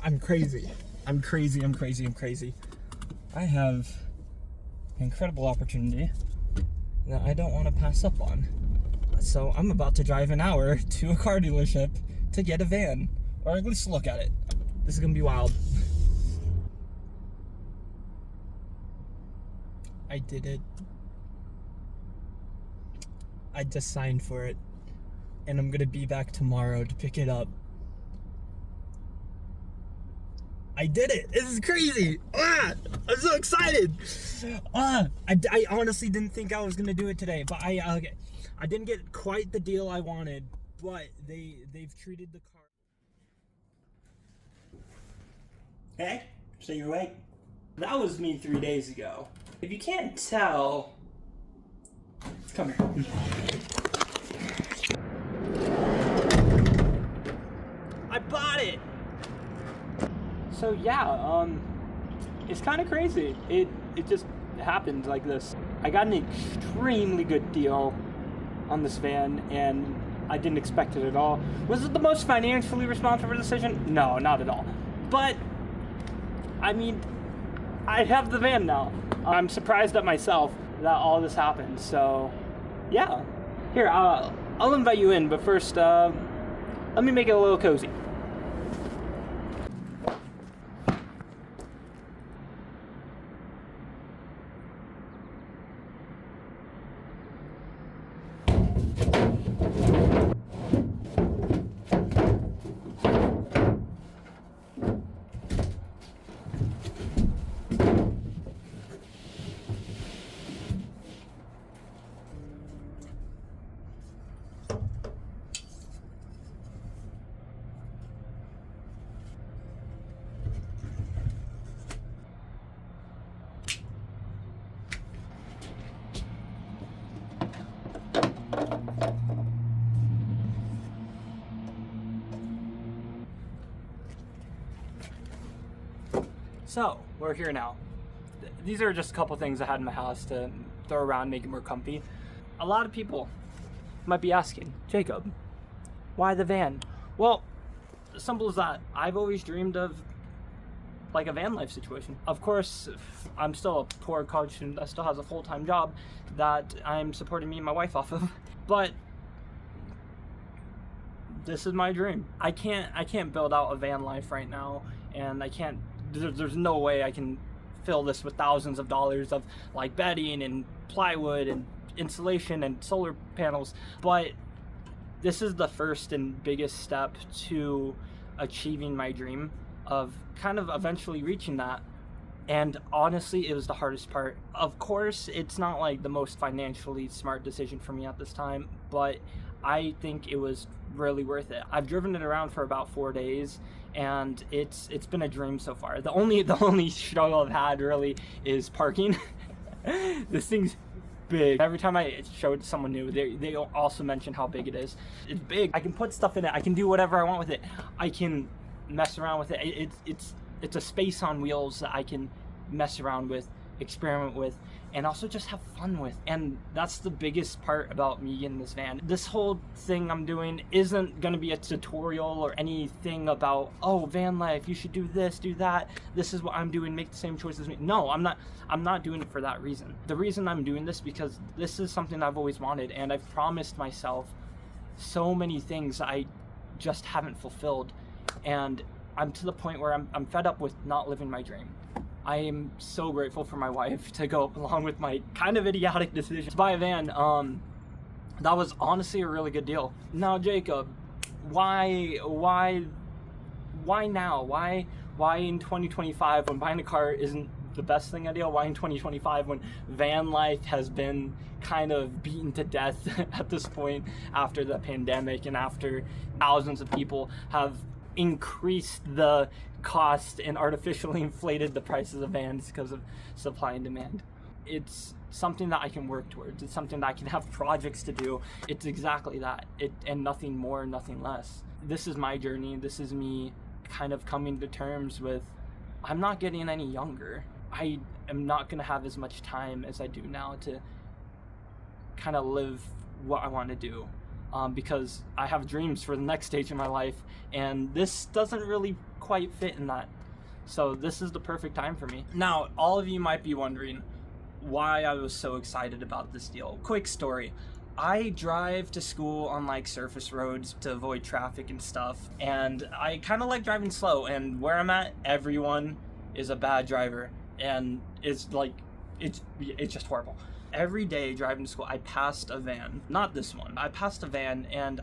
I'm crazy. I'm crazy. I have an incredible opportunity that I don't want to pass up on. So I'm about to drive an hour to a car dealership to get a van, or at least look at it. This is gonna be wild. I did it. I just signed for it, and I'm gonna be back tomorrow to pick it up. I did it! This is crazy! I'm so excited! I honestly didn't think I was gonna do it today, but I didn't get quite the deal I wanted, but they've treated the car. Hey, so you're awake? That was me 3 days ago. If you can't tell, come here. I bought it! So yeah, it's kind of crazy. It just happened like this. I got an extremely good deal on this van, and I didn't expect it at all. Was it the most financially responsible decision? No, not at all. But, I mean, I have the van now. I'm surprised at myself that all this happened, so yeah. Here, I'll invite you in, but first, let me make it a little cozy. So, we're here now. These are just a couple things I had in my house to throw around, make it more comfy. A lot of people might be asking, Jacob, why the van? Well, simple as that. I've always dreamed of like a van life situation. Of course, I'm still a poor college student that still has a full-time job that I'm supporting me and my wife off of. But this is my dream. I can't build out a van life right now, and there's no way I can fill this with thousands of dollars of like bedding and plywood and insulation and solar panels. But this is the first and biggest step to achieving my dream of kind of eventually reaching that. And honestly, it was the hardest part. Of course, it's not like the most financially smart decision for me at this time, but I think it was really worth it. I've driven it around for about 4 days, and it's been a dream so far. The only struggle I've had really is parking. This thing's big. Every time I show it to someone new, they also mention how big it is. It's big. I can put stuff in it. I can do whatever I want with it. I can mess around with it. It's a space on wheels that I can mess around with, experiment with, and also just have fun with. And that's the biggest part about me getting this van. This whole thing I'm doing isn't gonna be a tutorial or anything about, oh, van life, you should do this, do that, this is what I'm doing, make the same choices as me. No, I'm not doing it for that reason. The reason I'm doing this because this is something I've always wanted, and I've promised myself so many things I just haven't fulfilled. And I'm to the point where I'm fed up with not living my dream. I am so grateful for my wife to go along with my kind of idiotic decision to buy a van. That was honestly a really good deal. Now, Jacob, why now? Why in 2025 when buying a car isn't the best thing ideal? Why in 2025 when van life has been kind of beaten to death at this point after the pandemic and after thousands of people have increased the cost and artificially inflated the prices of vans because of supply and demand? It's something that I can work towards. It's something that I can have projects to do. It's exactly that. And nothing more, nothing less. This is my journey. This is me kind of coming to terms with, I'm not getting any younger. I am not going to have as much time as I do now to kind of live what I want to do. because I have dreams for the next stage of my life, and this doesn't really quite fit in that. So this is the perfect time for me. Now, all of you might be wondering why I was so excited about this deal. Quick story. I drive to school on like surface roads to avoid traffic and stuff, and I kind of like driving slow, and where I'm at, everyone is a bad driver, and it's like, it's just horrible. Every day driving to school, I passed a van. Not this one. I passed a van, and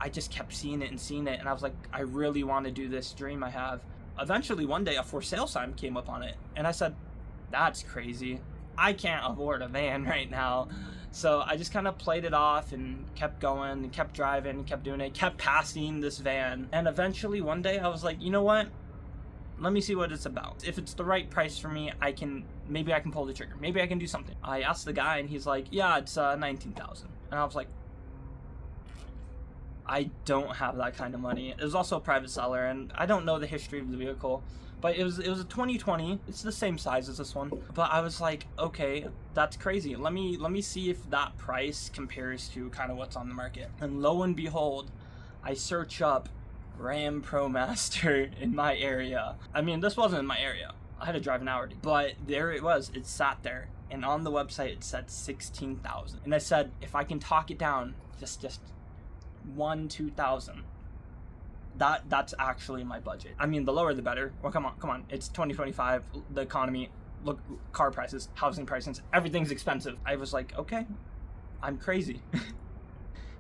I just kept seeing it, and I was like, I really want to do this dream I have. Eventually, one day, a for sale sign came up on it, and I said, that's crazy. I can't afford a van right now. So I just kind of played it off and kept going and kept driving and kept doing it, kept passing this van. And eventually one day I was like, you know what? Let me see what it's about. If it's the right price for me, maybe I can pull the trigger. Maybe I can do something. I asked the guy, and he's like, yeah, it's $19,000. And I was like, I don't have that kind of money. It was also a private seller, and I don't know the history of the vehicle, but it was a 2020. It's the same size as this one. But I was like, okay, that's crazy. Let me see if that price compares to kind of what's on the market. And lo and behold, I search up Ram ProMaster in my area. I mean, this wasn't in my area. I had to drive an hour, but there it was. It sat there, and on the website it said 16,000. And I said, if I can talk it down, just 2,000. That's actually my budget. I mean, the lower the better. Well, come on. It's 2025. The economy, look, car prices, housing prices, everything's expensive. I was like, okay, I'm crazy.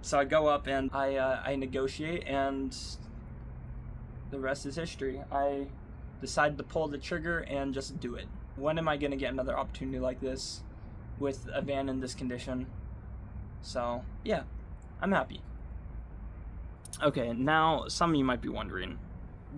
So I go up and I negotiate, and the rest is history. I decided to pull the trigger and just do it. When am I gonna get another opportunity like this with a van in this condition? So yeah, I'm happy. Okay, now some of you might be wondering,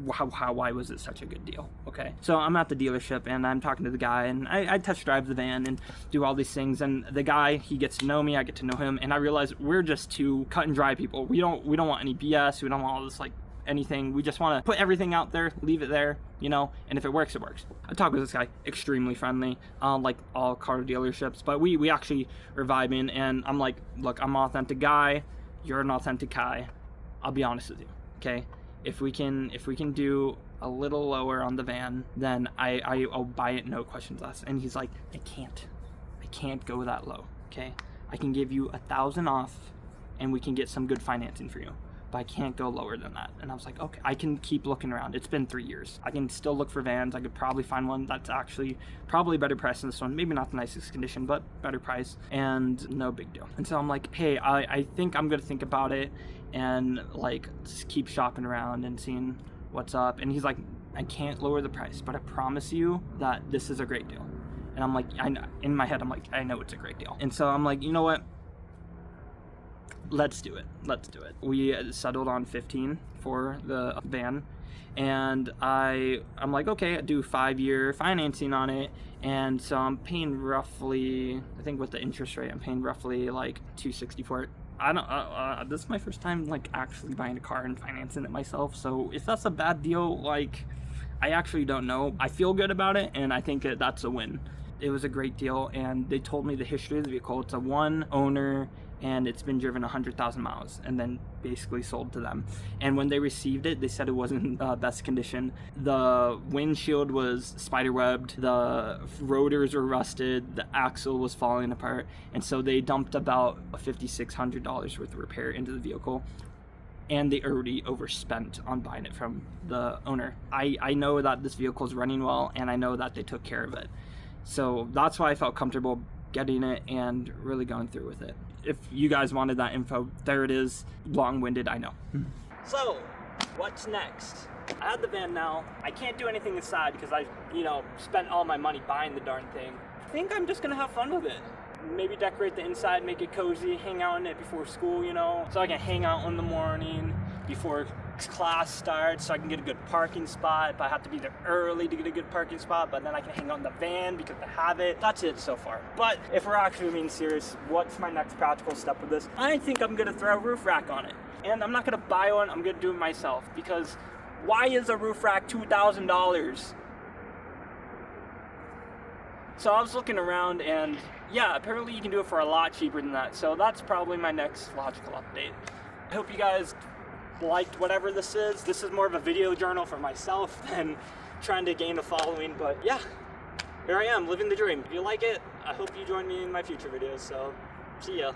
why was it such a good deal? Okay, so I'm at the dealership, and I'm talking to the guy, and I test drive the van and do all these things, and the guy, he gets to know me, I get to know him, and I realize we're just two cut and dry people. We don't want any BS, we don't want all this like anything. We just want to put everything out there, leave it there, you know, and if it works, it works. I talk with this guy, extremely friendly, like all car dealerships, but we actually are vibing, and I'm like, look, I'm an authentic guy, you're an authentic guy. I'll be honest with you, okay? If we can do a little lower on the van, then I'll buy it, no questions asked. And he's like, I can't go that low, okay? I can give you 1,000 off, and we can get some good financing for you, but I can't go lower than that. And I was like, okay, I can keep looking around. It's been 3 years. I can still look for vans. I could probably find one that's actually probably better price than this one. Maybe not the nicest condition, but better price, and no big deal. And so I'm like, hey, I think I'm gonna think about it and like just keep shopping around and seeing what's up. And he's like, I can't lower the price, but I promise you that this is a great deal. And I'm like, I know, in my head, I'm like, I know it's a great deal. And so I'm like, you know what? Let's do it. We settled on 15 for the van, and I'm like, okay, I do 5-year financing on it, and so I'm paying roughly, I think with the interest rate, I'm paying roughly like $260 for it. I don't, this is my first time like actually buying a car and financing it myself, so if that's a bad deal, like, I actually don't know. I feel good about it, and I think that's a win. It was a great deal, and they told me the history of the vehicle. It's a one owner, and it's been driven 100,000 miles and then basically sold to them. And when they received it, they said it wasn't best condition. The windshield was spiderwebbed, the rotors were rusted, the axle was falling apart, and so they dumped about $5,600 worth of repair into the vehicle. And they already overspent on buying it from the owner. I know that this vehicle is running well, and I know that they took care of it. So that's why I felt comfortable getting it and really going through with it. If you guys wanted that info, there it is. Long-winded, I know. So, what's next? I have the van now. I can't do anything inside because I, spent all my money buying the darn thing. I think I'm just gonna have fun with it. Maybe decorate the inside, make it cozy, hang out in it before school, so I can hang out in the morning before class starts, so I can get a good parking spot. But I have to be there early to get a good parking spot, but then I can hang out in the van because I have it. That's it so far. But if we're actually being serious, what's my next practical step with this? I think I'm gonna throw a roof rack on it. And I'm not gonna buy one, I'm gonna do it myself, because why is a roof rack $2,000? So I was looking around, and yeah, apparently you can do it for a lot cheaper than that. So that's probably my next logical update. I hope you guys liked whatever this is. This is more of a video journal for myself than trying to gain a following, but yeah, here I am living the dream. If you like it, I hope you join me in my future videos. So see ya.